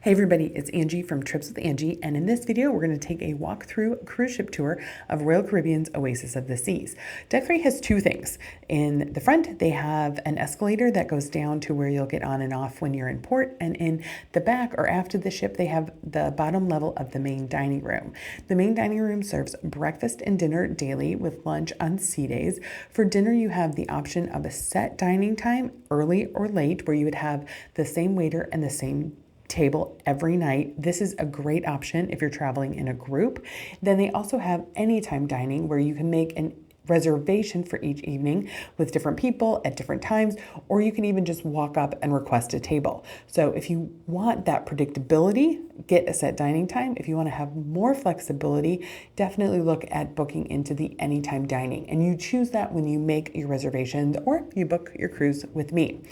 Hey everybody, it's Angie from Trips with Angie, and in this video we're going to take a walk-through cruise ship tour of Royal Caribbean's Oasis of the Seas. Deck 3 has two things. In the front, they have an escalator that goes down to where you'll get on and off when you're in port, and in the back or after the ship, they have the bottom level of the main dining room. The main dining room serves breakfast and dinner daily with lunch on sea days. For dinner, you have the option of a set dining time, early or late, where you would have the same waiter and the same table every night. This is a great option if you're traveling in a group. Then they also have anytime dining where you can make an reservation for each evening with different people at different times, or you can even just walk up and request a table. So if you want that predictability, get a set dining time. If you want to have more flexibility, definitely look at booking into the anytime dining. And you choose that when you make your reservations or you book your cruise with me.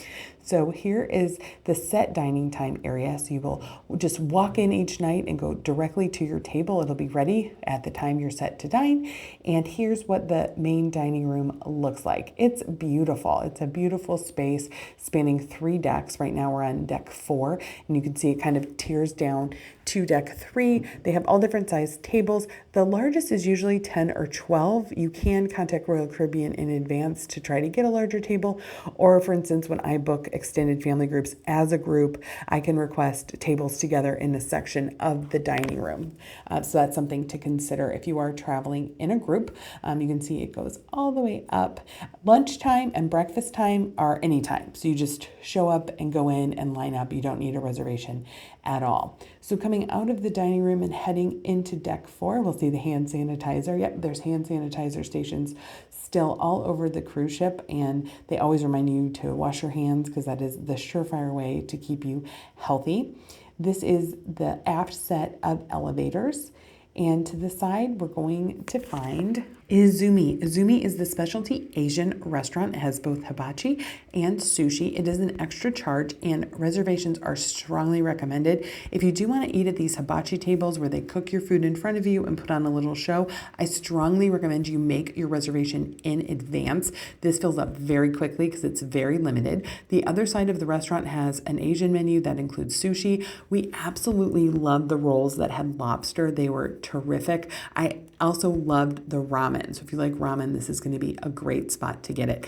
So here is the set dining time area. So you will just walk in each night and go directly to your table. It'll be ready at the time you're set to dine. And here's what the main dining room looks like. It's beautiful. It's a beautiful space spanning 3 decks. Right now we're on deck 4, and you can see it kind of tears down to deck 3. They have all different size tables. The largest is usually 10 or 12. You can contact Royal Caribbean in advance to try to get a larger table. Or for instance, when I book extended family groups as a group, I can request tables together in a section of the dining room. So that's something to consider if you are traveling in a group. You can see it goes all the way up. Lunchtime and breakfast time are anytime. So you just show up and go in and line up. You don't need a reservation at all. So coming out of the dining room and heading into deck 4, we'll see the hand sanitizer. Yep, there's hand sanitizer stations still all over the cruise ship, and they always remind you to wash your hands because that is the surefire way to keep you healthy. This is the aft set of elevators. And to the side, we're going to find Izumi. Izumi is the specialty Asian restaurant. It has both hibachi and sushi. It is an extra charge, and reservations are strongly recommended. If you do want to eat at these hibachi tables where they cook your food in front of you and put on a little show, I strongly recommend you make your reservation in advance. This fills up very quickly because it's very limited. The other side of the restaurant has an Asian menu that includes sushi. We absolutely loved the rolls that had lobster. They were terrific. I also loved the ramen. So if you like ramen, this is going to be a great spot to get it.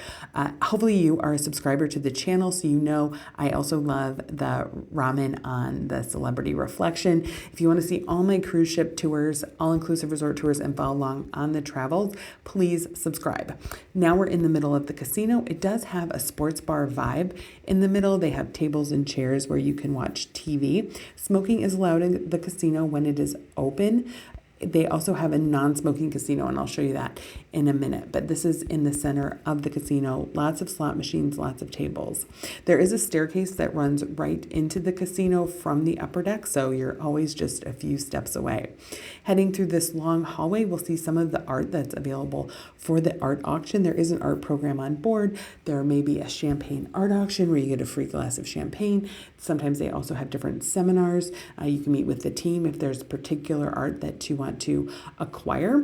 Hopefully you are a subscriber to the channel, so you know I also love the ramen on the Celebrity Reflection. If you want to see all my cruise ship tours, all-inclusive resort tours, and follow along on the travels, please subscribe. Now we're in the middle of the casino. It does have a sports bar vibe. In the middle, they have tables and chairs where you can watch TV. Smoking is allowed in the casino when it is open. They also have a non-smoking casino, and I'll show you that in a minute. But this is in the center of the casino. Lots of slot machines, lots of tables. There is a staircase that runs right into the casino from the upper deck, so you're always just a few steps away. Heading through this long hallway, we'll see some of the art that's available for the art auction. There is an art program on board. There may be a champagne art auction where you get a free glass of champagne. Sometimes they also have different seminars. You can meet with the team if there's particular art that you want to acquire.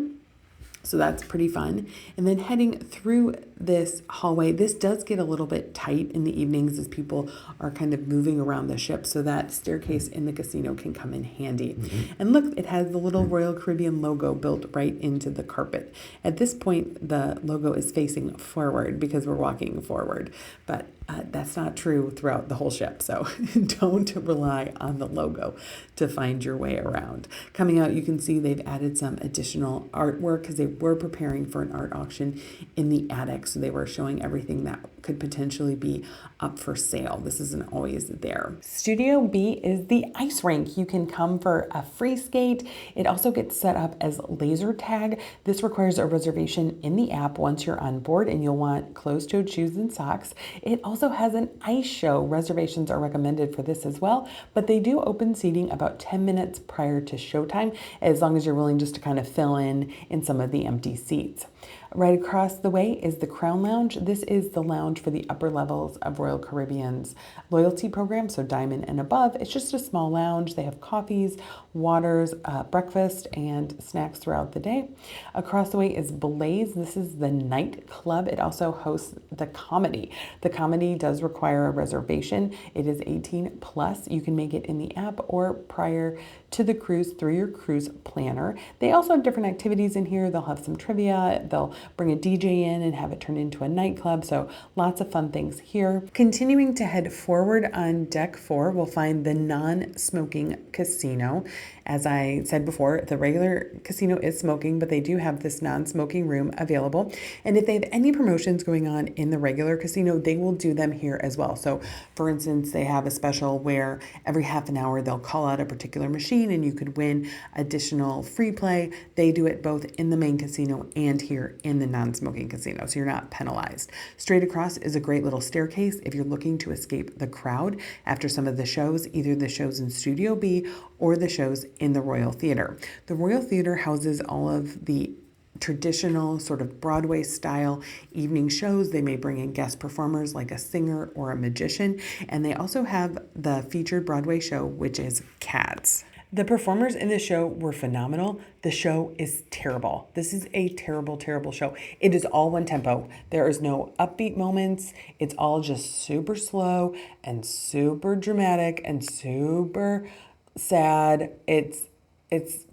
So that's pretty fun. And then heading through this hallway, this does get a little bit tight in the evenings as people are kind of moving around the ship, so that staircase in the casino can come in handy. And look, it has the little Royal Caribbean logo built right into the carpet. At this point, the logo is facing forward because we're walking forward, but that's not true throughout the whole ship, so don't rely on the logo to find your way around. Coming out, you can see they've added some additional artwork because they were preparing for an art auction in the attic, so they were showing everything that could potentially be up for sale. This isn't always there. Studio B is the ice rink. You can come for a free skate. It also gets set up as laser tag. This requires a reservation in the app once you're on board, and you'll want closed-toed shoes and socks. It also has an ice show. Reservations are recommended for this as well, but they do open seating about 10 minutes prior to showtime, as long as you're willing just to kind of fill in some of the empty seats. Right across the way is the Crown Lounge. This is the lounge for the upper levels of Royal Caribbean's loyalty program, so Diamond and above. It's just a small lounge. They have coffees, waters, breakfast, and snacks throughout the day. Across the way is Blaze. This is the nightclub. It also hosts the Comedy. The Comedy does require a reservation. It is 18 plus. You can make it in the app or prior to the cruise through your cruise planner. They also have different activities in here. They'll have some trivia. They'll bring a DJ in and have it turn into a nightclub. So lots of fun things here. Continuing to head forward on deck 4, we'll find the non-smoking casino. As I said before, the regular casino is smoking, but they do have this non-smoking room available. And if they have any promotions going on in the regular casino, they will do them here as well. So for instance, they have a special where every half an hour they'll call out a particular machine and you could win additional free play. They do it both in the main casino and here in the non-smoking casino, so you're not penalized. Straight across is a great little staircase if you're looking to escape the crowd after some of the shows, either the shows in Studio B or the shows in the Royal Theatre. The Royal Theatre houses all of the traditional sort of Broadway style evening shows. They may bring in guest performers like a singer or a magician, and they also have the featured Broadway show, which is Cats. The performers in the show were phenomenal. The show is terrible. This is a terrible, terrible show. It is all one tempo. There is no upbeat moments. It's all just super slow and super dramatic and super sad. It's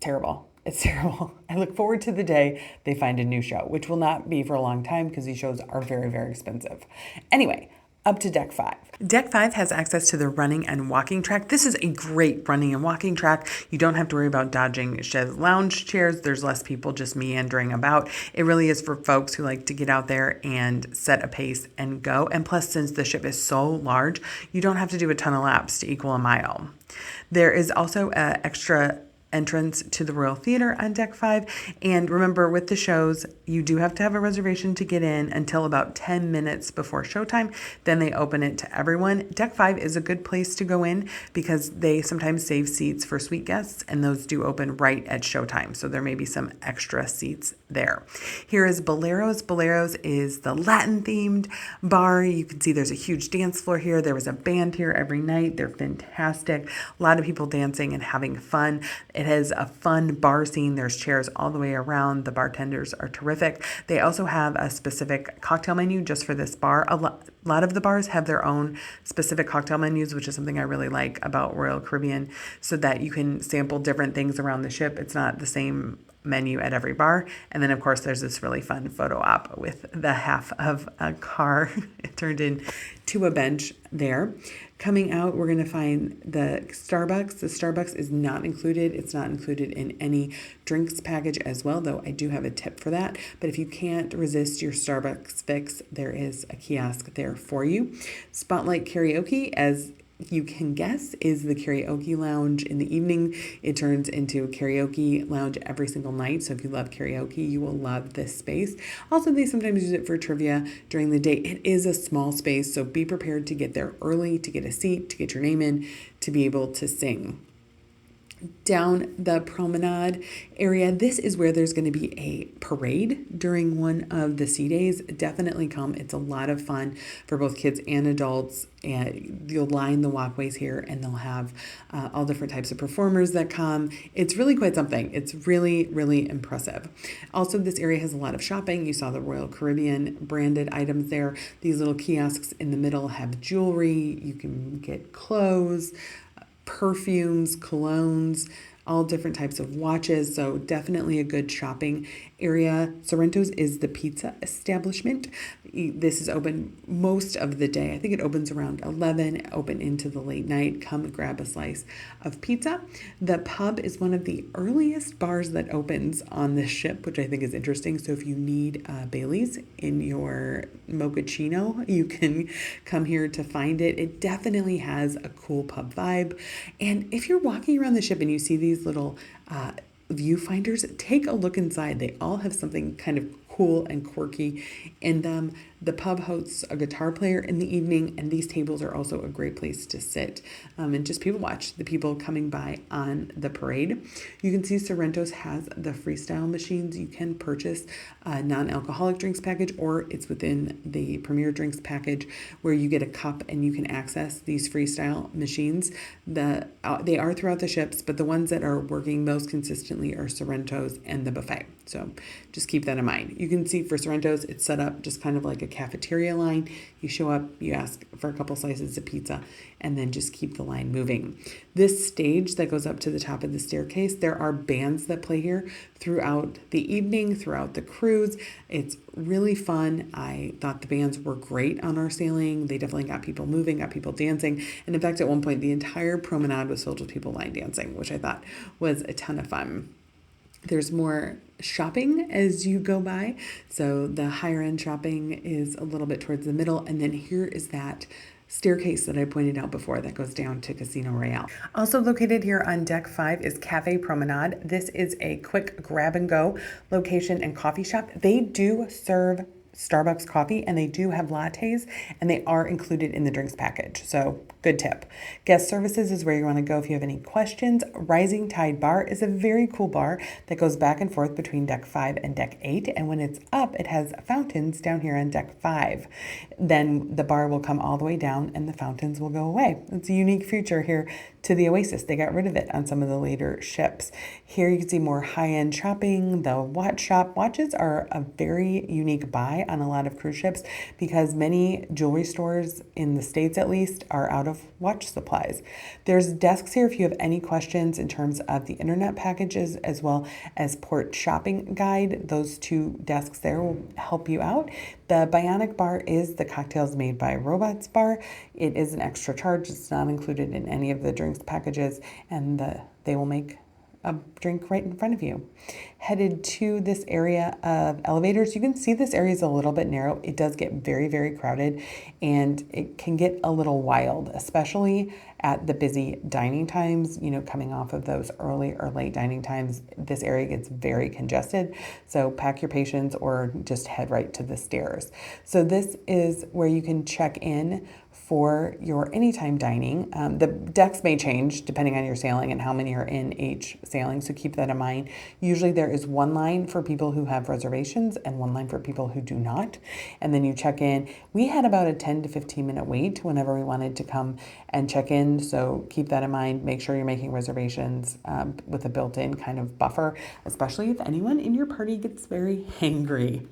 terrible. It's terrible. I look forward to the day they find a new show, which will not be for a long time because these shows are very, very expensive. Anyway, up to deck 5. Deck 5 has access to the running and walking track. This is a great running and walking track. You don't have to worry about dodging chaise lounge chairs. There's less people just meandering about. It really is for folks who like to get out there and set a pace and go. And plus, since the ship is so large, you don't have to do a ton of laps to equal a mile. There is also an extra entrance to the Royal Theatre on deck 5. And remember, with the shows, you do have to have a reservation to get in until about 10 minutes before showtime. Then they open it to everyone. Deck 5 is a good place to go in because they sometimes save seats for suite guests, and those do open right at showtime. So there may be some extra seats there. Here is Boleros. Boleros is the Latin-themed bar. You can see there's a huge dance floor here. There was a band here every night. They're fantastic. A lot of people dancing and having fun. It has a fun bar scene. There's chairs all the way around. The bartenders are terrific. They also have a specific cocktail menu just for this bar. A lot of the bars have their own specific cocktail menus, which is something I really like about Royal Caribbean, so that you can sample different things around the ship. It's not the same menu at every bar. And then of course there's this really fun photo op with the half of a car turned into a bench there. Coming out, we're going to find the Starbucks. The Starbucks is not included. It's not included in any drinks package as well, though I do have a tip for that. But if you can't resist your Starbucks fix, there is a kiosk there for you. Spotlight Karaoke, as you can guess, is the karaoke lounge in the evening. It turns into a karaoke lounge every single night. So if you love karaoke, you will love this space. Also, they sometimes use it for trivia during the day. It is a small space, so be prepared to get there early, to get a seat, to get your name in, to be able to sing. Down the Promenade area, this is where there's going to be a parade during one of the sea days. Definitely come. It's a lot of fun for both kids and adults. And you'll line the walkways here, and they'll have all different types of performers that come. It's really quite something. It's really, really impressive. Also, this area has a lot of shopping. You saw the Royal Caribbean branded items there. These little kiosks in the middle have jewelry. You can get clothes, perfumes, colognes, all different types of watches. So definitely a good shopping area. Sorrento's is the pizza establishment. This is open most of the day. I think it opens around 11, open into the late night. Come grab a slice of pizza. The pub is one of the earliest bars that opens on this ship, which I think is interesting. So if you need Bailey's in your mochaccino, you can come here to find it. It definitely has a cool pub vibe. And if you're walking around the ship and you see these little viewfinders, take a look inside. They all have something kind of cool and quirky in them. The pub hosts a guitar player in the evening, and these tables are also a great place to sit and just people watch the people coming by on the parade. You can see Sorrento's has the freestyle machines. You can purchase a non-alcoholic drinks package, or it's within the premier drinks package where you get a cup and you can access these freestyle machines. They are throughout the ships, but the ones that are working most consistently are Sorrento's and the buffet. So just keep that in mind. You can see for Sorrento's, it's set up just kind of like a cafeteria line. You show up, you ask for a couple slices of pizza, and then just keep the line moving. This stage that goes up to the top of the staircase, there are bands that play here throughout the evening, throughout the cruise. It's really fun. I thought the bands were great on our sailing. They definitely got people moving, got people dancing. And in fact, at one point, the entire promenade was filled with people line dancing, which I thought was a ton of fun. There's more shopping as you go by. So the higher end shopping is a little bit towards the middle. And then here is that staircase that I pointed out before that goes down to Casino Royale. Also located here on deck 5 is Cafe Promenade. This is a quick grab and go location and coffee shop. They do serve Starbucks coffee and they do have lattes, and they are included in the drinks package. So good tip. Guest services is where you want to go if you have any questions. Rising Tide Bar is a very cool bar that goes back and forth between deck 5 and deck 8. And when it's up, it has fountains down here on deck 5. Then the bar will come all the way down and the fountains will go away. It's a unique feature here to the Oasis. They got rid of it on some of the later ships. Here you can see more high-end shopping. The watch shop. Watches are a very unique buy on a lot of cruise ships because many jewelry stores in the States at least are out of watch supplies. There's desks here if you have any questions in terms of the internet packages as well as port shopping guide. Those two desks there will help you out. The Bionic bar is the cocktails made by robots bar. It is an extra charge. It's not included in any of the drinks packages, and they will make a drink right in front of you. Headed to this area of elevators, you can see this area is a little bit narrow. It does get very, very crowded, and it can get a little wild, especially at the busy dining times. You know, coming off of those early or late dining times, this area gets very congested. So pack your patience or just head right to the stairs. So this is where you can check in for your anytime dining. The decks may change depending on your sailing and how many are in each sailing, so keep that in mind. Usually there is one line for people who have reservations and one line for people who do not, and then you check in. We had about a 10 to 15 minute wait whenever we wanted to come and check in, so keep that in mind. Make sure you're making reservations with a built-in kind of buffer, especially if anyone in your party gets very hangry.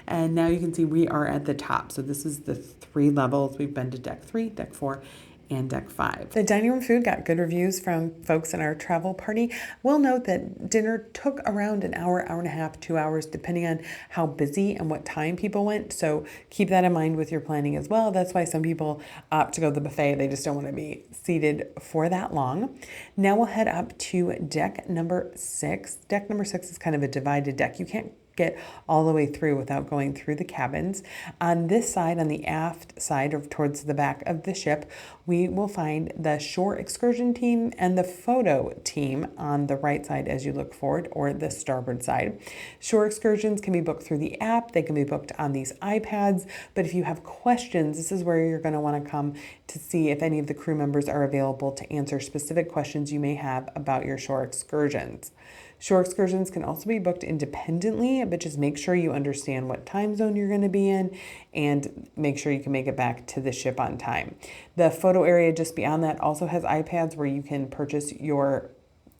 And now you can see we are at the top. So this is the 3 levels. We've been to deck 3, deck 4, and deck 5. The dining room food got good reviews from folks in our travel party. We'll note that dinner took around an hour, hour and a half, 2 hours, depending on how busy and what time people went. So keep that in mind with your planning as well. That's why some people opt to go to the buffet. They just don't want to be seated for that long. Now we'll head up to deck number 6. Deck number 6 is kind of a divided deck. You can't get all the way through without going through the cabins. On this side, on the aft side or towards the back of the ship, we will find the shore excursion team and the photo team on the right side as you look forward, or the starboard side. Shore excursions can be booked through the app. They can be booked on these iPads, but if you have questions, this is where you're going to want to come to see if any of the crew members are available to answer specific questions you may have about your shore excursions. Shore excursions can also be booked independently, but just make sure you understand what time zone you're going to be in and make sure you can make it back to the ship on time. The photo area just beyond that also has iPads where you can purchase your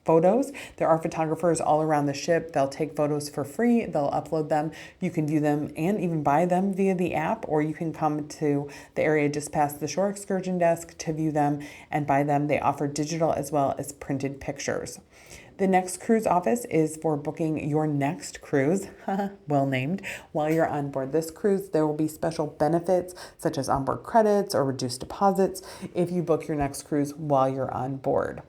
photos. There are photographers all around the ship. They'll take photos for free. They'll upload them. You can view them and even buy them via the app, or you can come to the area just past the shore excursion desk to view them and buy them. They offer digital as well as printed pictures. The next cruise office is for booking your next cruise, well named, while you're on board this cruise. There will be special benefits such as onboard credits or reduced deposits if you book your next cruise while you're on board.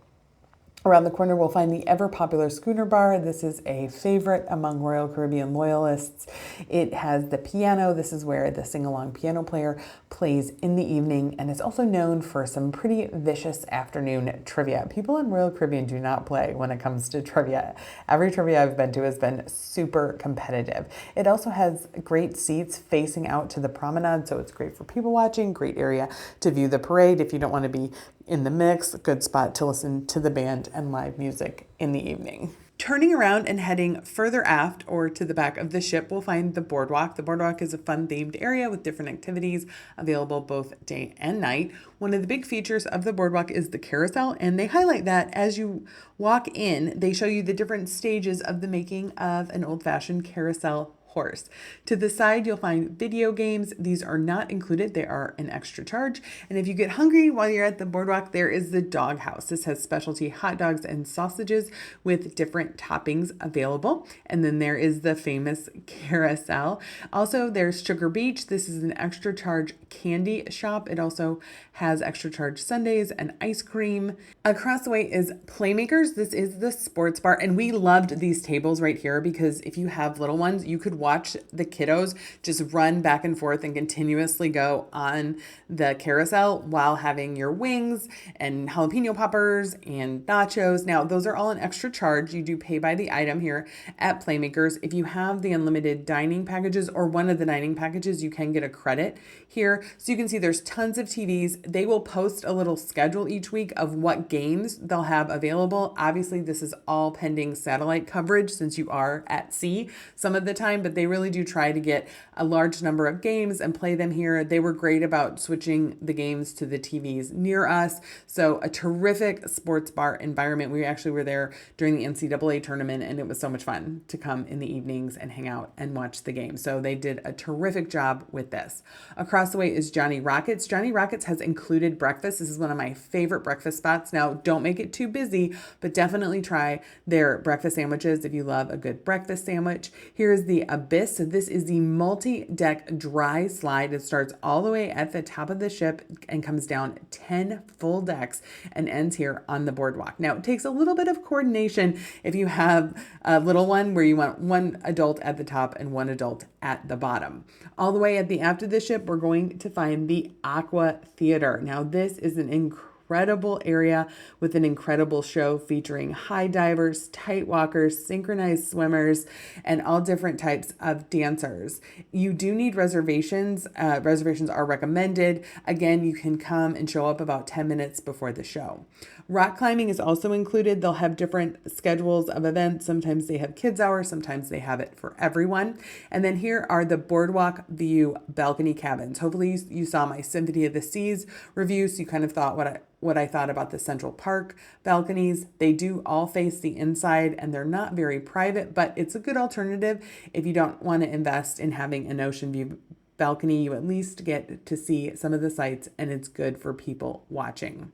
Around the corner, we'll find the ever popular Schooner Bar. This is a favorite among Royal Caribbean loyalists. It has the piano. This is where the sing-along piano player plays in the evening, and it's also known for some pretty vicious afternoon trivia. People in Royal Caribbean do not play when it comes to trivia. Every trivia I've been to has been super competitive. It also has great seats facing out to the promenade, so it's great for people watching, great area to view the parade if you don't want to be in the mix, a good spot to listen to the band and live music in the evening. Turning around and heading further aft or to the back of the ship, we'll find the Boardwalk. The Boardwalk is a fun themed area with different activities available both day and night. One of the big features of the Boardwalk is the carousel, and they highlight that as you walk in. They show you the different stages of the making of an old-fashioned carousel horse. To the side, you'll find video games. These are not included. They are an extra charge. And if you get hungry while you're at the Boardwalk, there is the Dog House. This has specialty hot dogs and sausages with different toppings available. And then there is the famous carousel. Also, there's Sugar Beach. This is an extra charge candy shop. It also has extra charge sundaes and ice cream. Across the way is Playmakers. This is the sports bar. And we loved these tables right here because if you have little ones, you could watch the kiddos just run back and forth and continuously go on the carousel while having your wings and jalapeno poppers and nachos. Now, those are all an extra charge. You do pay by the item here at Playmakers. If you have the unlimited dining packages or one of the dining packages, you can get a credit here. So you can see there's tons of TVs. They will post a little schedule each week of what games they'll have available. Obviously, this is all pending satellite coverage since you are at sea some of the time, but they really do try to get a large number of games and play them here. They were great about switching the games to the TVs near us. So a terrific sports bar environment. We actually were there during the NCAA tournament, and it was so much fun to come in the evenings and hang out and watch the game. So they did a terrific job with this. Across the way is Johnny Rockets. Johnny Rockets has included breakfast. This is one of my favorite breakfast spots. Now, don't make it too busy, but definitely try their breakfast sandwiches if you love a good breakfast sandwich. Here's the Abyss. So this is the multi-deck dry slide. It starts all the way at the top of the ship and comes down 10 full decks and ends here on the Boardwalk. Now, it takes a little bit of coordination if you have a little one where you want one adult at the top and one adult at the bottom. All the way at the aft of the ship, we're going to find the Aqua Theater. Now, this is an incredible area with an incredible show featuring high divers, tight walkers, synchronized swimmers, and all different types of dancers. You do need reservations. Reservations are recommended. Again, you can come and show up about 10 minutes before the show. Rock climbing is also included. They'll have different schedules of events. Sometimes they have kids hour, sometimes they have it for everyone. And then here are the Boardwalk View balcony cabins. Hopefully you saw my Symphony of the Seas review, so you kind of thought what I thought about the Central Park balconies. They do all face the inside and they're not very private, but it's a good alternative if you don't want to invest in having an ocean view balcony. You at least get to see some of the sights and it's good for people watching.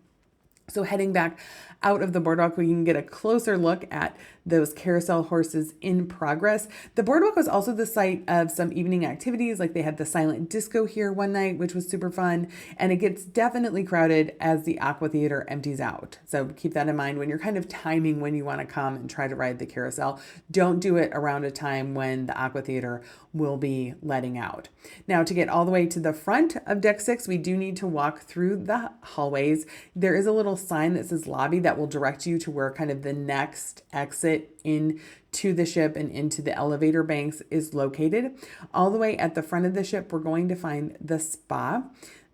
So heading back out of the Boardwalk, we can get a closer look at those carousel horses in progress. The Boardwalk was also the site of some evening activities, like they had the silent disco here one night, which was super fun, and it gets definitely crowded as the Aqua Theater empties out. So keep that in mind when you're kind of timing when you want to come and try to ride the carousel. Don't do it around a time when the Aqua Theater will be letting out. Now, to get all the way to the front of Deck 6, we do need to walk through the hallways. There is a little sign that says lobby that will direct you to where kind of the next exit into the ship and into the elevator banks is located. All the way at the front of the ship, we're going to find the spa.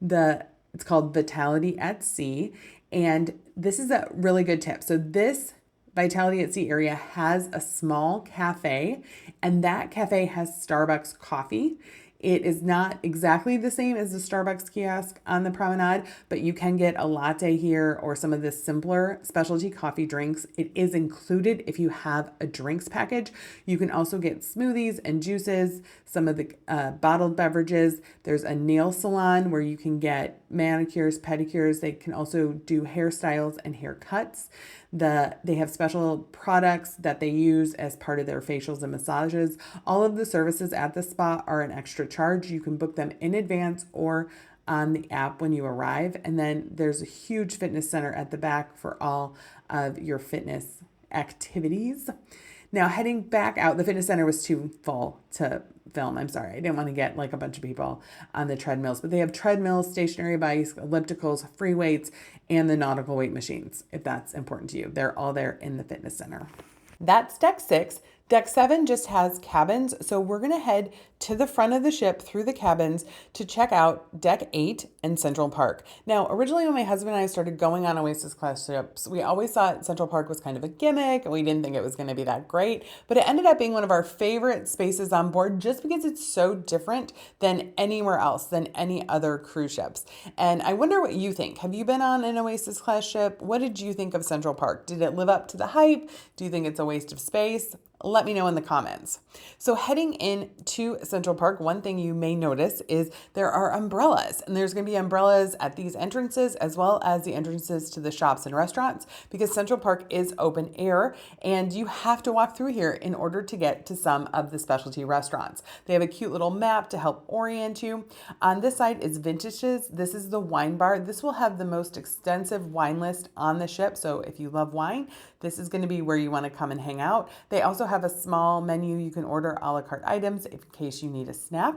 It's called Vitality at Sea. And this is a really good tip. So this Vitality at Sea area has a small cafe, and that cafe has Starbucks coffee. It is not exactly the same as the Starbucks kiosk on the promenade, but you can get a latte here or some of the simpler specialty coffee drinks. It is included if you have a drinks package. You can also get smoothies and juices, some of the bottled beverages. There's a nail salon where you can get manicures, pedicures. They can also do hairstyles and haircuts. They have special products that they use as part of their facials and massages. All of the services at the spa are an extra charge. You can book them in advance or on the app when you arrive. And then there's a huge fitness center at the back for all of your fitness activities. Now heading back out, the fitness center was too full to film. I'm sorry. I didn't want to get like a bunch of people on the treadmills, but they have treadmills, stationary bikes, ellipticals, free weights, and the nautical weight machines, if that's important to you. They're all there in the fitness center. That's deck 6. Deck 7 just has cabins, so we're going to head to the front of the ship through the cabins to check out deck 8 and Central Park. Now, originally when my husband and I started going on Oasis class ships, we always thought Central Park was kind of a gimmick and we didn't think it was going to be that great, but it ended up being one of our favorite spaces on board just because it's so different than anywhere else, than any other cruise ships. And I wonder what you think. Have you been on an Oasis class ship? What did you think of Central Park? Did it live up to the hype? Do you think it's a waste of space? Let me know in the comments. So heading into Central Park, one thing you may notice is there are umbrellas, and there's going to be umbrellas at these entrances as well as the entrances to the shops and restaurants, because Central Park is open air and you have to walk through here in order to get to some of the specialty restaurants. They have a cute little map to help orient you. On this side is Vintages. This is the wine bar. This will have the most extensive wine list on the ship. So if you love wine, this is going to be where you want to come and hang out. They also have a small menu. You can order a la carte items in case you need a snack.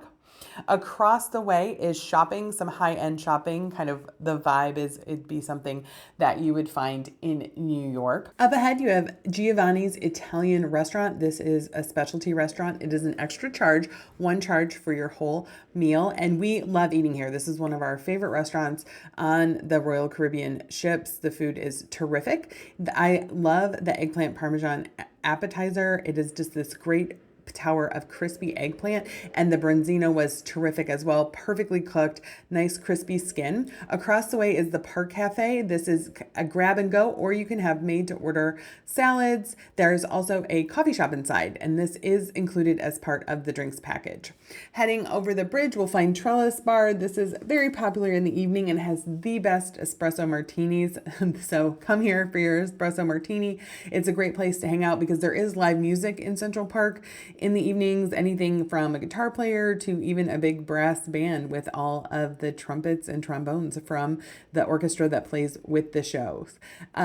Across the way is shopping, some high-end shopping. Kind of the vibe is it'd be something that you would find in New York. Up ahead, you have Giovanni's Italian Restaurant. This is a specialty restaurant. It is an extra charge, one charge for your whole meal. And we love eating here. This is one of our favorite restaurants on the Royal Caribbean ships. The food is terrific. I love the eggplant parmesan appetizer. It is just this great tower of crispy eggplant, and the branzino was terrific as well. Perfectly cooked, nice crispy skin. Across the way is the Park Cafe. This is a grab and go, or you can have made to order salads. There's also a coffee shop inside, and this is included as part of the drinks package. Heading over the bridge, we'll find Trellis Bar. This is very popular in the evening and has the best espresso martinis. So come here for your espresso martini. It's a great place to hang out because there is live music in Central Park in the evenings, anything from a guitar player to even a big brass band with all of the trumpets and trombones from the orchestra that plays with the shows.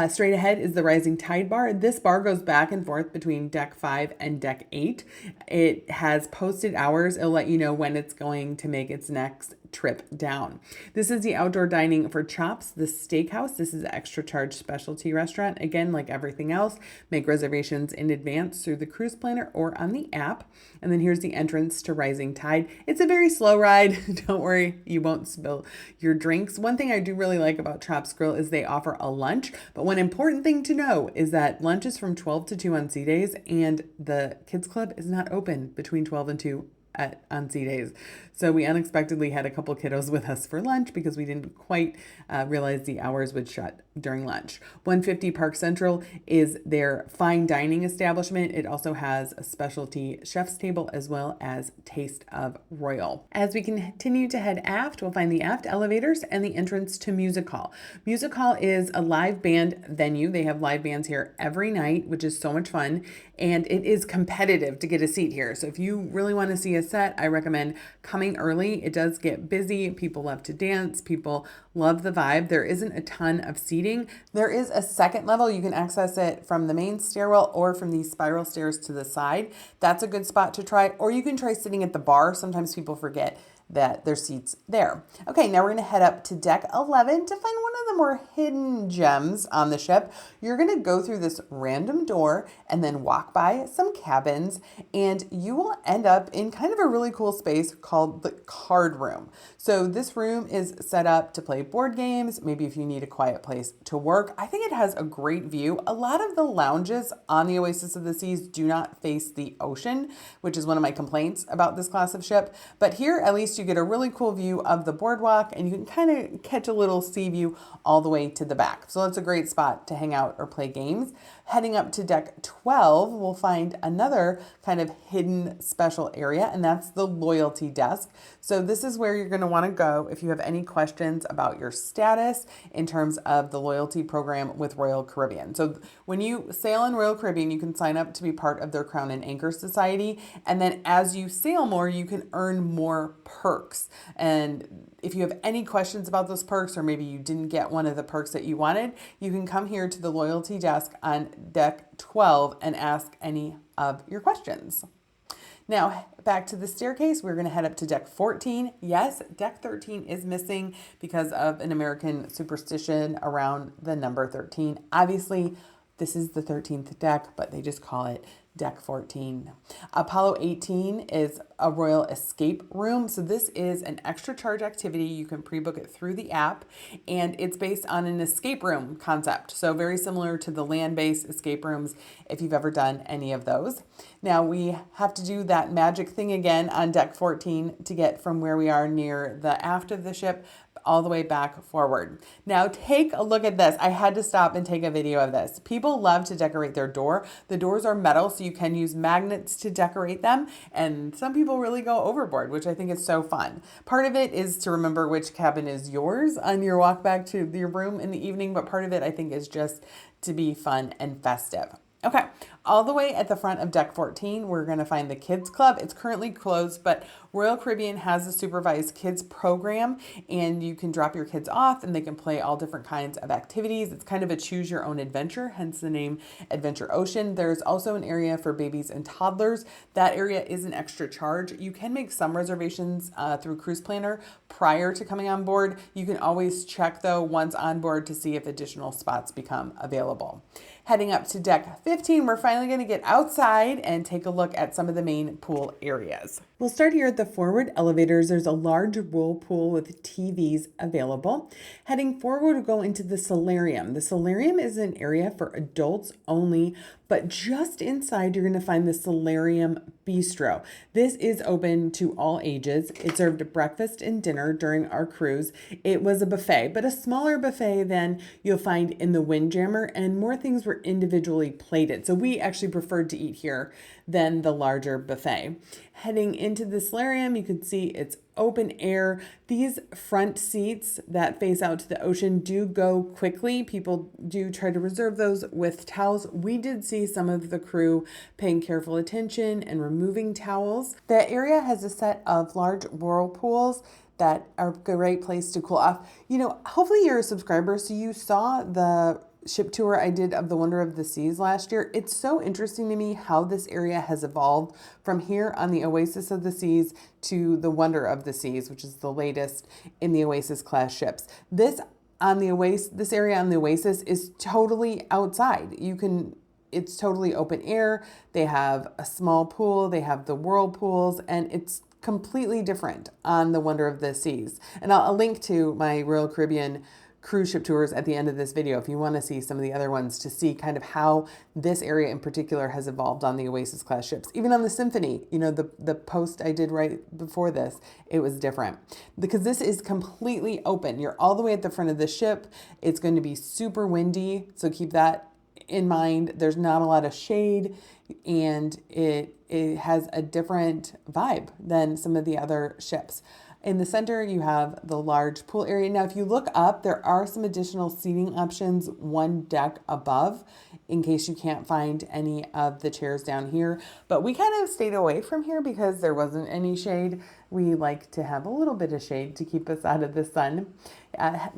Straight ahead is the Rising Tide Bar. This bar goes back and forth between deck 5 and deck 8. It has posted hours. It'll let you know when it's going to make its next trip down. This is the outdoor dining for Chops, the steakhouse. This is an extra charge specialty restaurant. Again, like everything else, make reservations in advance through the cruise planner or on the app. And then here's the entrance to Rising Tide. It's a very slow ride. Don't worry, you won't spill your drinks. One thing I do really like about Chops Grill is they offer a lunch, but one important thing to know is that lunch is from 12 to 2 on sea days, and the kids club is not open between 12 and 2 on sea days. So we unexpectedly had a couple kiddos with us for lunch because we didn't quite realize the hours would shut during lunch. 150 Park Central is their fine dining establishment. It also has a specialty chef's table as well as Taste of Royal. As we continue to head aft, we'll find the aft elevators and the entrance to Music Hall. Music Hall is a live band venue. They have live bands here every night, which is so much fun. And it is competitive to get a seat here. So if you really want to see a set, I recommend coming early. It does get busy. People love to dance. People love the vibe. There isn't a ton of seating. There is a second level. You can access it from the main stairwell or from these spiral stairs to the side. That's a good spot to try. Or you can try sitting at the bar. Sometimes people forget that there's seats there. Okay, now we're going to head up to deck 11 to find one of the more hidden gems on the ship. You're going to go through this random door and then walk by some cabins, and you will end up in kind of a really cool space called the card room. So this room is set up to play board games, maybe if you need a quiet place to work. I think it has a great view. A lot of the lounges on the Oasis of the Seas do not face the ocean, which is one of my complaints about this class of ship. But here, at least you get a really cool view of the boardwalk, and you can kind of catch a little sea view all the way to the back. So that's a great spot to hang out or play games. Heading up to deck 12, we'll find another kind of hidden special area, and that's the loyalty desk. So this is where you're going to want to go if you have any questions about your status in terms of the loyalty program with Royal Caribbean. So when you sail in Royal Caribbean, you can sign up to be part of their Crown and Anchor Society, and then as you sail more, you can earn more perks. And if you have any questions about those perks, or maybe you didn't get one of the perks that you wanted, you can come here to the loyalty desk on deck 12 and ask any of your questions. Now, back to the staircase, we're going to head up to deck 14. Yes, deck 13 is missing because of an American superstition around the number 13. Obviously, this is the 13th deck, but they just call it deck 14. Apollo 18 is a royal escape room. So this is an extra charge activity. You can pre-book it through the app, and it's based on an escape room concept. So very similar to the land-based escape rooms if you've ever done any of those. Now we have to do that magic thing again on deck 14 to get from where we are near the aft of the ship all the way back forward. Now take a look at this. I had to stop and take a video of this. People love to decorate their door. The doors are metal, so you can use magnets to decorate them. And some people really go overboard, which I think is so fun. Part of it is to remember which cabin is yours on your walk back to your room in the evening, but part of it I think is just to be fun and festive. Okay, all the way at the front of deck 14, we're going to find the Kids Club. It's currently closed, but Royal Caribbean has a supervised kids program, and you can drop your kids off and they can play all different kinds of activities. It's kind of a choose your own adventure, hence the name Adventure Ocean. There's also an area for babies and toddlers. That area is an extra charge. You can make some reservations through Cruise Planner prior to coming on board. You can always check though once on board to see if additional spots become available. Heading up to deck 15, we're finally going to get outside and take a look at some of the main pool areas. We'll start here at the forward elevators. There's a large whirlpool with TVs available. Heading forward, we'll go into the Solarium. The Solarium is an area for adults only, but just inside, you're going to find the Solarium Bistro. This is open to all ages. It served breakfast and dinner during our cruise. It was a buffet, but a smaller buffet than you'll find in the Windjammer, and more things were individually plated. So we actually preferred to eat here than the larger buffet. Heading into the Solarium, you can see it's open air. These front seats that face out to the ocean do go quickly. People do try to reserve those with towels. We did see some of the crew paying careful attention and removing towels. The area has a set of large whirlpools that are a great place to cool off. You know, hopefully you're a subscriber, so you saw the ship tour I did of the Wonder of the Seas last year. It's so interesting to me how this area has evolved from here on the Oasis of the Seas to the Wonder of the Seas, which is the latest in the Oasis class ships. This area on the Oasis is totally outside. It's totally open air. They have a small pool, they have the whirlpools, and it's completely different on the Wonder of the Seas. And I'll link to my Royal Caribbean cruise ship tours at the end of this video if you want to see some of the other ones, to see kind of how this area in particular has evolved on the Oasis class ships. Even on the Symphony, you know, the post I did right before this, it was different because this is completely open. You're all the way at the front of the ship. It's going to be super windy, so keep that in mind. There's not a lot of shade, and it has a different vibe than some of the other ships. In the center, you have the large pool area. Now, if you look up, there are some additional seating options one deck above in case you can't find any of the chairs down here. But we kind of stayed away from here because there wasn't any shade. We like to have a little bit of shade to keep us out of the sun.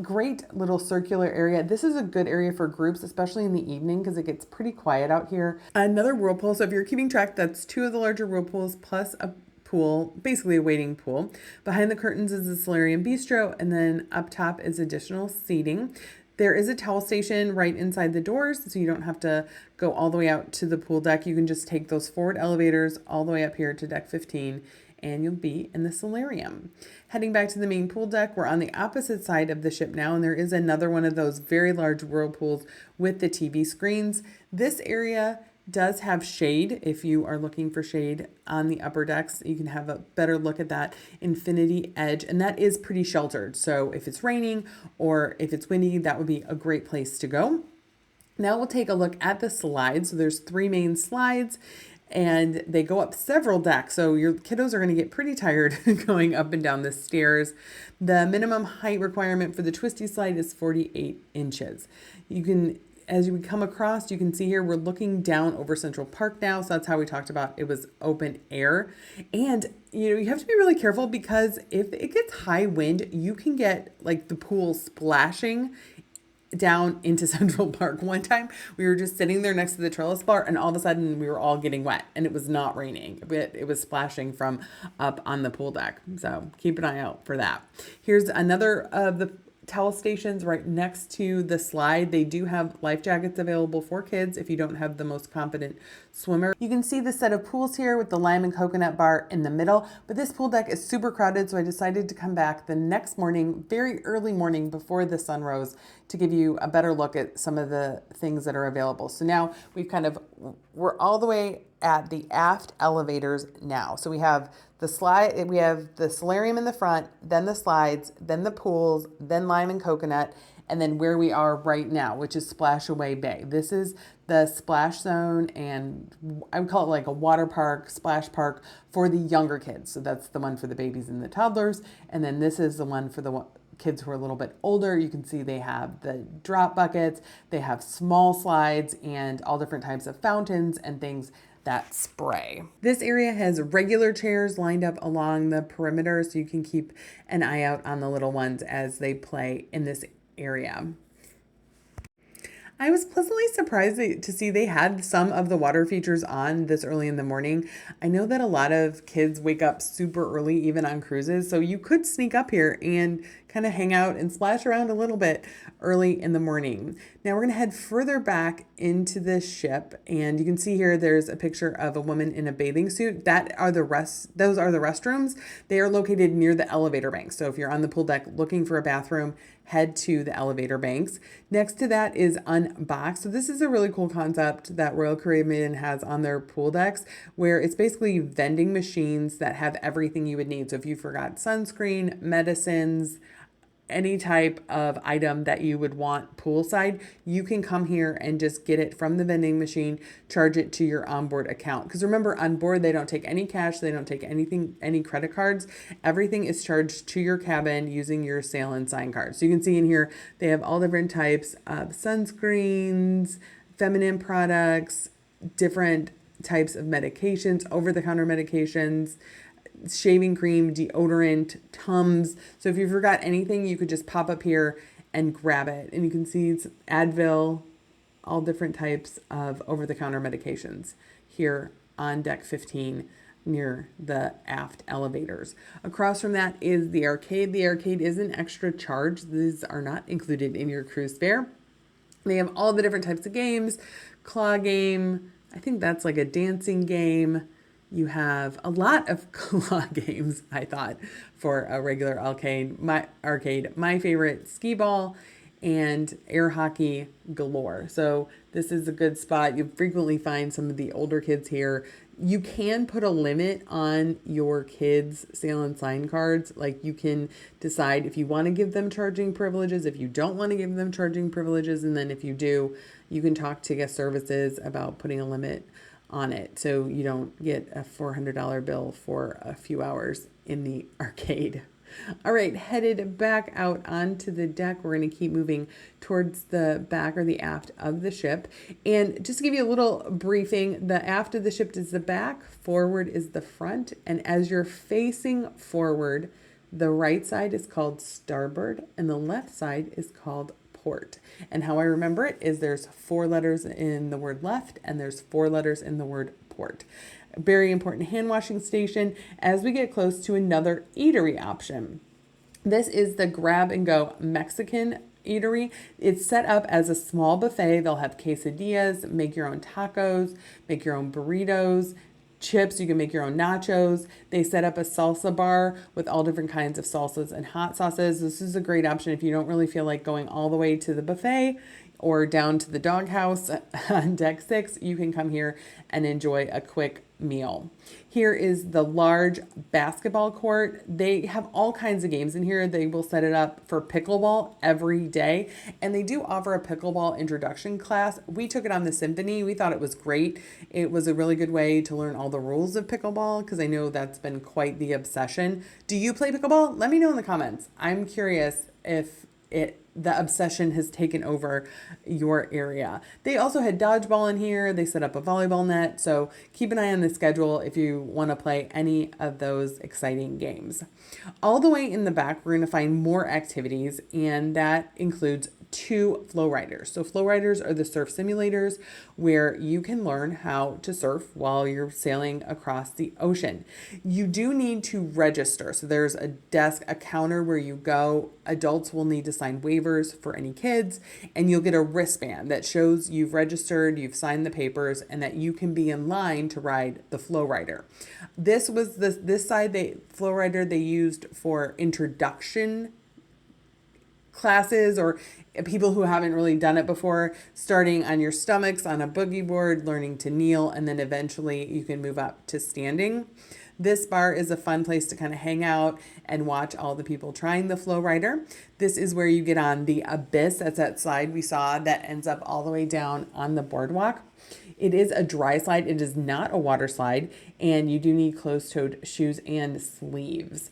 Great little circular area. This is a good area for groups, especially in the evening because it gets pretty quiet out here. Another whirlpool. So if you're keeping track, that's two of the larger whirlpools plus a pool, basically a waiting pool. Behind the curtains is the Solarium Bistro, and then up top is additional seating. There is a towel station right inside the doors, so you don't have to go all the way out to the pool deck. You can just take those forward elevators all the way up here to deck 15, and you'll be in the Solarium. Heading back to the main pool deck, we're on the opposite side of the ship now, and there is another one of those very large whirlpools with the TV screens. This area does have shade. If you are looking for shade on the upper decks, you can have a better look at that infinity edge, and that is pretty sheltered. So if it's raining or if it's windy, that would be a great place to go. Now we'll take a look at the slides. So there's 3 main slides and they go up several decks. So your kiddos are going to get pretty tired going up and down the stairs. The minimum height requirement for the twisty slide is 48 inches. You can, as you come across, you can see here, we're looking down over Central Park now. So that's how we talked about it was open air. And you have to be really careful because if it gets high wind, you can get like the pool splashing down into Central Park. One time we were just sitting there next to the trellis bar and all of a sudden we were all getting wet and it was not raining, but it was splashing from up on the pool deck. So keep an eye out for that. Here's another of the towel stations right next to the slide. They do have life jackets available for kids if you don't have the most confident swimmer. You can see the set of pools here with the lime and coconut bar in the middle, but this pool deck is super crowded, so I decided to come back the next morning, very early morning before the sun rose, to give you a better look at some of the things that are available. So now we're all the way at the aft elevators now. So we have the slide, we have the solarium in the front, then the slides, then the pools, then lime and coconut, and then where we are right now, which is Splash Away Bay. This is the splash zone, and I would call it like a water park, splash park for the younger kids. So that's the one for the babies and the toddlers. And then this is the one for the kids who are a little bit older. You can see they have the drop buckets, they have small slides and all different types of fountains and things that spray. This area has regular chairs lined up along the perimeter so you can keep an eye out on the little ones as they play in this area. I was pleasantly surprised to see they had some of the water features on this early in the morning. I know that a lot of kids wake up super early, even on cruises, so you could sneak up here and kind of hang out and splash around a little bit early in the morning. Now we're going to head further back into this ship, and you can see here there's a picture of a woman in a bathing suit. Those are the restrooms. They are located near the elevator banks. So if you're on the pool deck looking for a bathroom, head to the elevator banks. Next to that is Unboxed. So this is a really cool concept that Royal Caribbean has on their pool decks, where it's basically vending machines that have everything you would need. So if you forgot sunscreen, medicines, any type of item that you would want poolside, you can come here and just get it from the vending machine, charge it to your onboard account. Because remember, on board, they don't take any cash, they don't take anything, any credit cards. Everything is charged to your cabin using your Sail and Sign card. So you can see in here, they have all different types of sunscreens, feminine products, different types of medications, over-the-counter medications, shaving cream, deodorant, Tums. So if you forgot anything, you could just pop up here and grab it. And you can see it's Advil, all different types of over-the-counter medications here on deck 15 near the aft elevators. Across from that is the arcade. The arcade is an extra charge. These are not included in your cruise fare. They have all the different types of games, claw game, I think that's like a dancing game. You have a lot of claw games, I thought, for a regular arcade. My favorite, skee ball and air hockey galore. So this is a good spot. You frequently find some of the older kids here. You can put a limit on your kids' Sail and Sign cards. Like you can decide if you want to give them charging privileges, if you don't want to give them charging privileges, and then if you do, you can talk to guest services about putting a limit on it so you don't get a $400 bill for a few hours in the arcade. All right, headed back out onto the deck. We're going to keep moving towards the back or the aft of the ship. And just to give you a little briefing, the aft of the ship is the back, forward is the front. And as you're facing forward, the right side is called starboard and the left side is called port. And how I remember it is there's 4 letters in the word left and there's 4 letters in the word port. A very important hand washing station as we get close to another eatery option. This is the Grab and Go Mexican eatery. It's set up as a small buffet. They'll have quesadillas, make your own tacos, make your own burritos, chips. You can make your own nachos. They set up a salsa bar with all different kinds of salsas and hot sauces. This is a great option if you don't really feel like going all the way to the buffet. or down to the doghouse on deck 6, you can come here and enjoy a quick meal. Here is the large basketball court. They have all kinds of games in here. They will set it up for pickleball every day, and they do offer a pickleball introduction class. We took it on the Symphony. We thought it was great. It was a really good way to learn all the rules of pickleball, because I know that's been quite the obsession. Do you play pickleball? Let me know in the comments. I'm curious if the obsession has taken over your area. They also had dodgeball in here. They set up a volleyball net. So keep an eye on the schedule if you want to play any of those exciting games. All the way in the back, we're going to find more activities, and that includes 2 flow riders. So flow riders are the surf simulators where you can learn how to surf while you're sailing across the ocean. You do need to register. So there's a desk, a counter where you go. Adults will need to sign waivers for any kids, and you'll get a wristband that shows you've registered, you've signed the papers, and that you can be in line to ride the flow rider. This was this side, flow rider they used for introduction classes or people who haven't really done it before, starting on your stomachs on a boogie board, learning to kneel, and then eventually you can move up to standing. This bar is a fun place to kind of hang out and watch all the people trying the flow rider. This is where you get on the abyss. That's that slide we saw that ends up all the way down on the boardwalk. It is a dry slide. It is not a water slide, and you do need closed-toed shoes and sleeves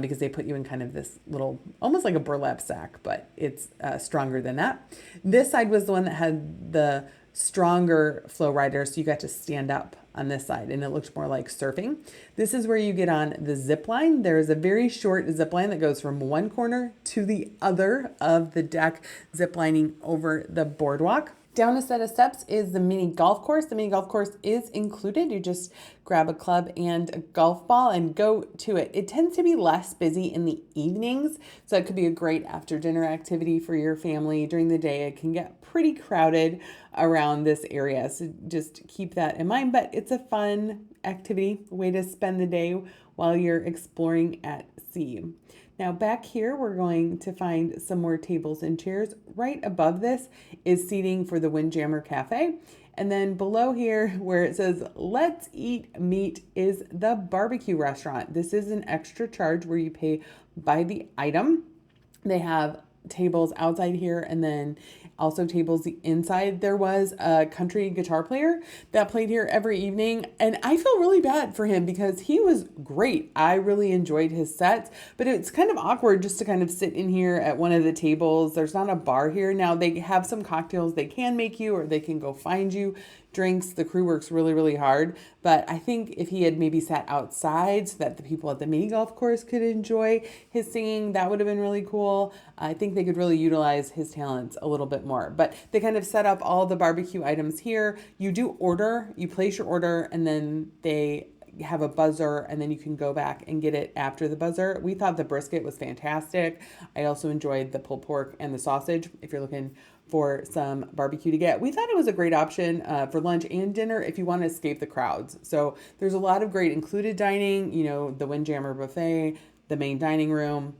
because they put you in kind of this little, almost like a burlap sack, but it's stronger than that. This side was the one that had the stronger flow rider, so you got to stand up on this side, and it looked more like surfing. This is where you get on the zip line. There is a very short zip line that goes from one corner to the other of the deck, zip lining over the boardwalk. Down a set of steps is the mini golf course. The mini golf course is included. You just grab a club and a golf ball and go to it. It tends to be less busy in the evenings, so it could be a great after dinner activity for your family. During the day, it can get pretty crowded around this area, so just keep that in mind. But it's a fun activity, a way to spend the day while you're exploring at sea. Now back here, we're going to find some more tables and chairs. Right above this is seating for the Windjammer Cafe. And then below here where it says, "Let's Eat Meat," is the barbecue restaurant. This is an extra charge where you pay by the item. They have tables outside here and then also tables inside. There was a country guitar player that played here every evening, and I feel really bad for him because he was great. I really enjoyed his sets, but it's kind of awkward just to kind of sit in here at one of the tables. There's not a bar here. Now they have some cocktails they can make you, or they can go find you drinks. The crew works really, really hard, but I think if he had maybe sat outside so that the people at the mini golf course could enjoy his singing, that would have been really cool. I think they could really utilize his talents a little bit more, but they kind of set up all the barbecue items here. You do order, you place your order, and then they have a buzzer, and then you can go back and get it after the buzzer. We thought the brisket was fantastic. I also enjoyed the pulled pork and the sausage. If you're looking for some barbecue to get, we thought it was a great option for lunch and dinner if you want to escape the crowds. So there's a lot of great included dining, you know, the Windjammer buffet, the main dining room,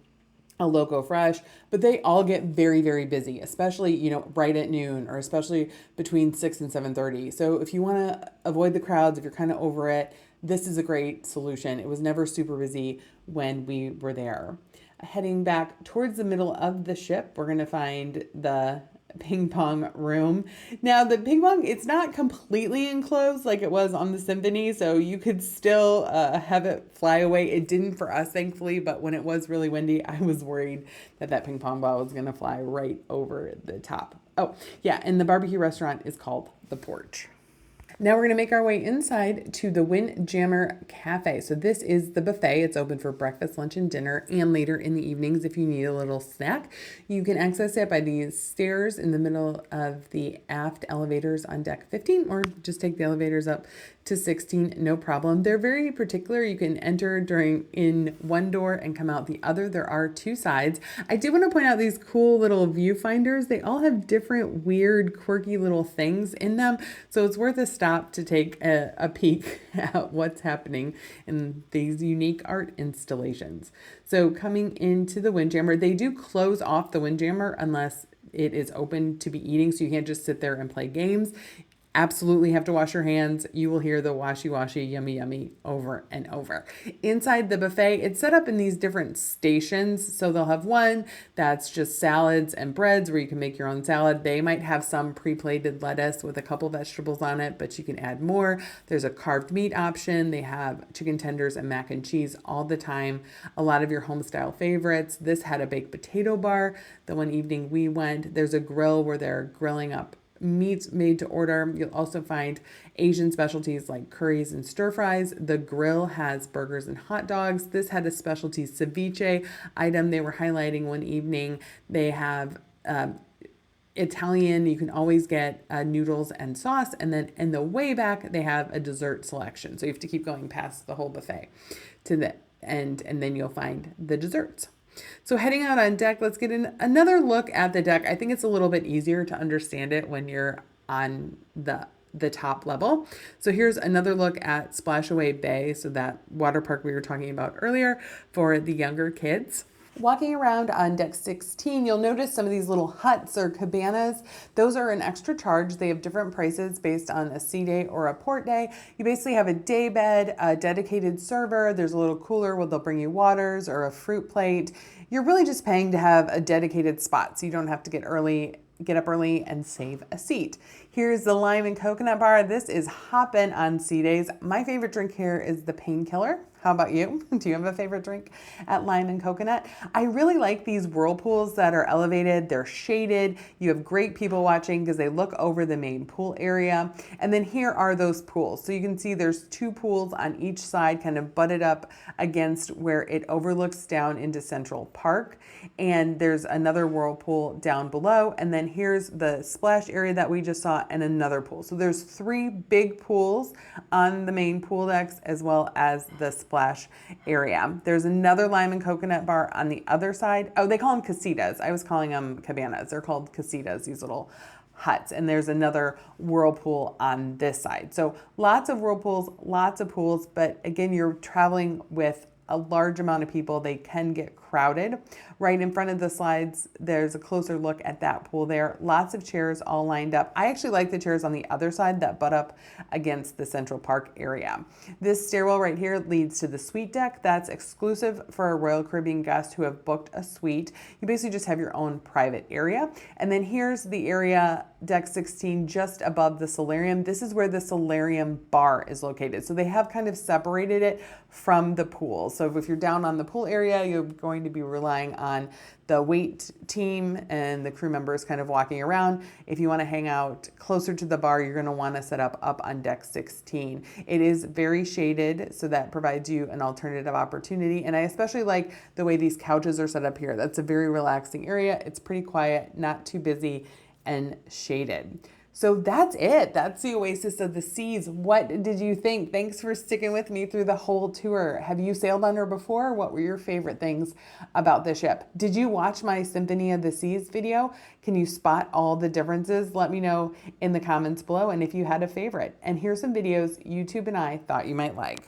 a Loco Fresh, but they all get very, very busy, especially, you know, right at noon, or especially between 6 and 7:30. So if you want to avoid the crowds, if you're kind of over it, this is a great solution. It was never super busy when we were there. Heading back towards the middle of the ship, we're going to find the ping pong room. Now the ping pong, it's not completely enclosed like it was on the Symphony, so you could still have it fly away. It didn't for us, thankfully, but when it was really windy, I was worried that that ping pong ball was going to fly right over the top. Oh yeah, and the barbecue restaurant is called The Porch. Now we're going to make our way inside to the Windjammer Cafe. So this is the buffet. It's open for breakfast, lunch, and dinner, and later in the evenings if you need a little snack. You can access it by these stairs in the middle of the aft elevators on deck 15, or just take the elevators up to 16, no problem. They're very particular. You can enter in one door and come out the other. There are 2 sides. I do want to point out these cool little viewfinders. They all have different weird, quirky little things in them. So it's worth a stop to take a peek at what's happening in these unique art installations. So coming into the Windjammer, they do close off the Windjammer unless it is open to be eating, so you can't just sit there and play games. Absolutely have to wash your hands. You will hear the washy washy, yummy yummy over and over. Inside the buffet, it's set up in these different stations. So they'll have one that's just salads and breads where you can make your own salad. They might have some pre-plated lettuce with a couple vegetables on it, but you can add more. There's a carved meat option. They have chicken tenders and mac and cheese all the time. A lot of your home style favorites. This had a baked potato bar. The one evening we went, there's a grill where they're grilling up meats made to order. You'll also find Asian specialties like curries and stir fries. The grill has burgers and hot dogs. This had a specialty ceviche item they were highlighting one evening. They have Italian, you can always get noodles and sauce. And then in the way back, they have a dessert selection. So you have to keep going past the whole buffet to the end, and then you'll find the desserts. So heading out on deck, let's get another look at the deck. I think it's a little bit easier to understand it when you're on the top level. So here's another look at Splashaway Bay, so that water park we were talking about earlier for the younger kids. Walking around on deck 16, you'll notice some of these little huts or cabanas. Those are an extra charge. They have different prices based on a sea day or a port day. You basically have a day bed, a dedicated server. There's a little cooler where they'll bring you waters or a fruit plate. You're really just paying to have a dedicated spot, so you don't have to get up early and save a seat. Here's the lime and coconut bar. This is hoppin' on sea days. My favorite drink here is the painkiller. How about you? Do you have a favorite drink at Lime and Coconut? I really like these whirlpools that are elevated. They're shaded. You have great people watching because they look over the main pool area. And then here are those pools. So you can see there's two pools on each side kind of butted up against where it overlooks down into Central Park. And there's another whirlpool down below. And then here's the splash area that we just saw and another pool. So there's three big pools on the main pool decks as well as the splash area. There's another lime and coconut bar on the other side. Oh, they call them casitas. I was calling them cabanas. They're called casitas, these little huts. And there's another whirlpool on this side. So lots of whirlpools, lots of pools, but again, you're traveling with a large amount of people. They can get crowded. Right in front of the slides, there's a closer look at that pool there. Lots of chairs all lined up. I actually like the chairs on the other side that butt up against the Central Park area. This stairwell right here leads to the suite deck. That's exclusive for Royal Caribbean guests who have booked a suite. You basically just have your own private area. And then here's the area, deck 16, just above the Solarium. This is where the Solarium bar is located. So they have kind of separated it from the pool. So if you're down on the pool area, you're going to be relying on the wait team and the crew members kind of walking around. If you want to hang out closer to the bar, you're going to want to set up on deck 16. It is very shaded, so that provides you an alternative opportunity. And I especially like the way these couches are set up here. That's a very relaxing area. It's pretty quiet, not too busy, and shaded. So that's it. That's the Oasis of the Seas. What did you think? Thanks for sticking with me through the whole tour. Have you sailed on her before? What were your favorite things about the ship? Did you watch my Symphony of the Seas video? Can you spot all the differences? Let me know in the comments below, and if you had a favorite. And here's some videos YouTube and I thought you might like.